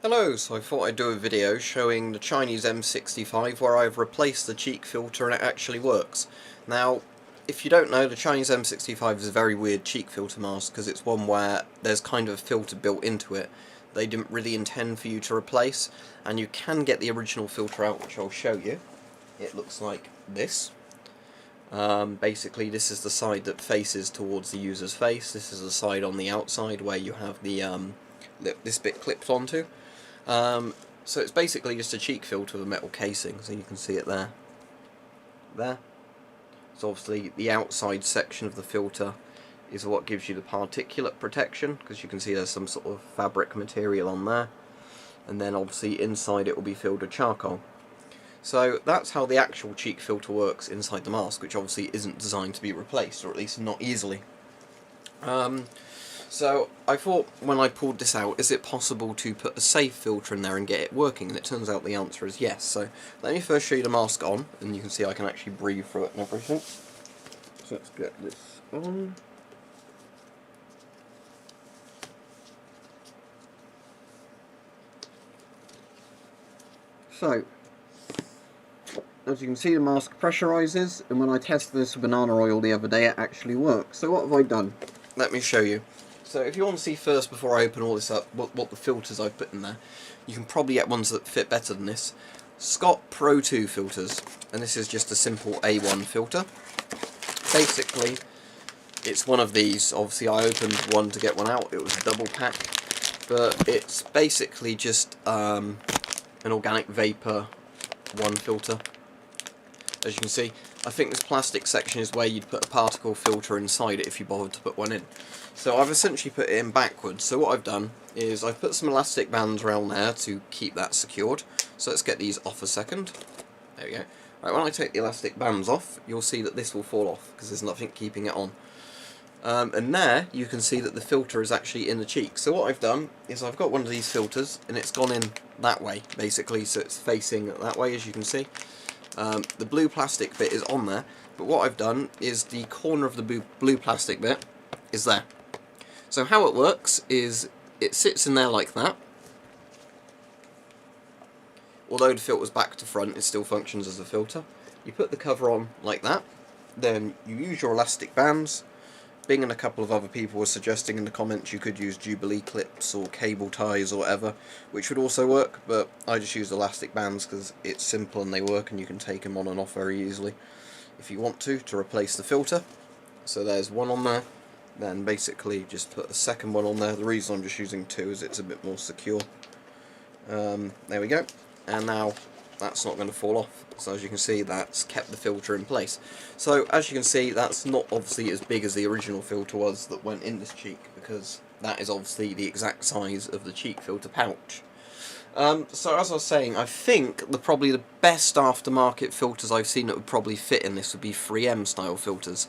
Hello, so I thought I'd do a video showing the Chinese M65 where I've replaced the cheek filter and it actually works. Now, if you don't know, the Chinese M65 is a very weird cheek filter mask because it's one where there's kind of a filter built into it they didn't really intend for you to replace, and you can get the original filter out, which I'll show you. It looks like this. Basically, this is the side that faces towards the user's face. This is the side on the outside where you have the this bit clipped onto. So it's basically just a cheek filter with a metal casing, so you can see it there. There. So obviously the outside section of the filter is what gives you the particulate protection, because you can see there's some sort of fabric material on there. And then obviously inside it will be filled with charcoal. So that's how the actual cheek filter works inside the mask, which obviously isn't designed to be replaced, or at least not easily. So I thought when I pulled this out, is it possible to put a safe filter in there and get it working? And it turns out the answer is yes. So let me first show you the mask on, and you can see I can actually breathe through it and everything. So let's get this on. So, as you can see, the mask pressurizes, and when I tested this with banana oil the other day, it actually works. So what have I done? Let me show you. So if you want to see first, before I open all this up, what the filters I've put in there, you can probably get ones that fit better than this. Scott Pro 2 filters, and this is just a simple A1 filter. Basically, it's one of these. Obviously I opened one to get one out, it was a double pack, but it's basically just an organic vapor one filter. As you can see, I think this plastic section is where you'd put a particle filter inside it if you bothered to put one in. So I've essentially put it in backwards. So what I've done is I've put some elastic bands around there to keep that secured. So let's get these off a second. There we go. Right, when I take the elastic bands off, you'll see that this will fall off because there's nothing keeping it on. And there you can see that the filter is actually in the cheek. So what I've done is I've got one of these filters and it's gone in that way basically, so it's facing that way, as you can see. The blue plastic bit is on there, but what I've done is the corner of the blue plastic bit is there. So how it works is it sits in there like that. Although the filter's back to front, it still functions as a filter. You put the cover on like that, then you use your elastic bands. Bing and a couple of other people were suggesting in the comments you could use Jubilee clips or cable ties or whatever, which would also work, but I just use elastic bands because it's simple and they work and you can take them on and off very easily if you want to replace the filter. So there's one on there, then basically just put a second one on there. The reason I'm just using two is it's a bit more secure. There we go, and now that's not going to fall off. So as you can see, that's kept the filter in place. So as you can see, that's not obviously as big as the original filter was that went in this cheek, because that is obviously the exact size of the cheek filter pouch. So as I was saying, I think probably the best aftermarket filters I've seen that would probably fit in this would be 3M style filters.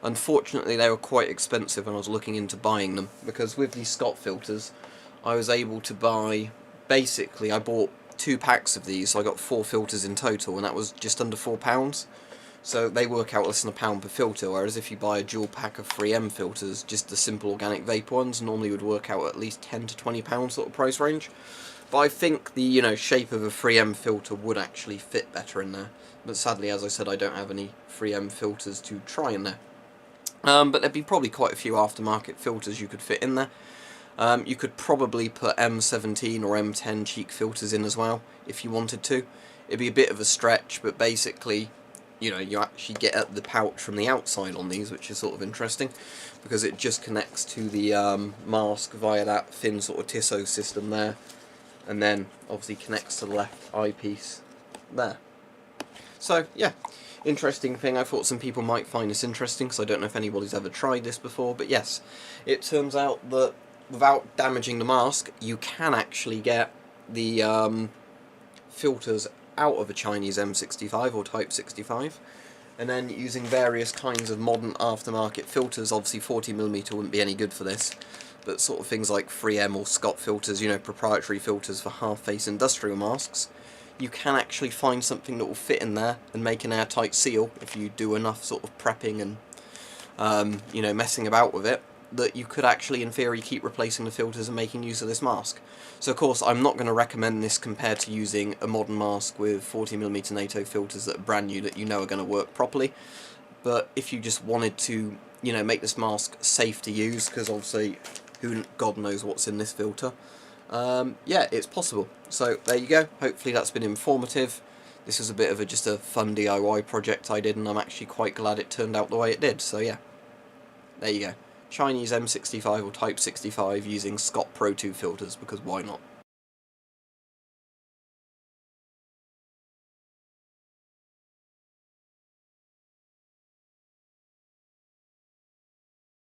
Unfortunately, they were quite expensive when I was looking into buying them, because with these Scott filters, I was able to buy, basically I bought 2 packs of these, so I got 4 filters in total, and that was just under £4. So they work out less than £1 per filter, whereas if you buy a dual pack of 3M filters, just the simple organic vape ones, normally would work out at least £10 to £20 sort of price range. But I think the shape of a 3M filter would actually fit better in there. But sadly, as I said, I don't have any 3M filters to try in there. But there'd be probably quite a few aftermarket filters you could fit in there. You could probably put M17 or M10 cheek filters in as well, if you wanted to. It'd be a bit of a stretch, but basically, you actually get at the pouch from the outside on these, which is sort of interesting, because it just connects to the mask via that thin sort of Tissot system there, and then obviously connects to the left eyepiece there. So, yeah. Interesting thing. I thought some people might find this interesting, because I don't know if anybody's ever tried this before, but yes, it turns out that without damaging the mask, you can actually get the filters out of a Chinese M65 or Type 65, and then using various kinds of modern aftermarket filters. Obviously 40mm wouldn't be any good for this, but sort of things like 3M or Scott filters, proprietary filters for half-face industrial masks, you can actually find something that will fit in there and make an airtight seal if you do enough sort of prepping and messing about with it. that you could actually, in theory, keep replacing the filters and making use of this mask. So of course, I'm not going to recommend this compared to using a modern mask with 40mm NATO filters that are brand new, that you know are going to work properly. But if you just wanted to, you know, make this mask safe to use, because obviously, God knows what's in this filter, yeah, it's possible. So there you go. Hopefully that's been informative. This was a bit of just a fun DIY project I did, and I'm actually quite glad it turned out the way it did. So yeah, there you go. Chinese M65 or Type 65 using Scott Pro 2 filters, because why not?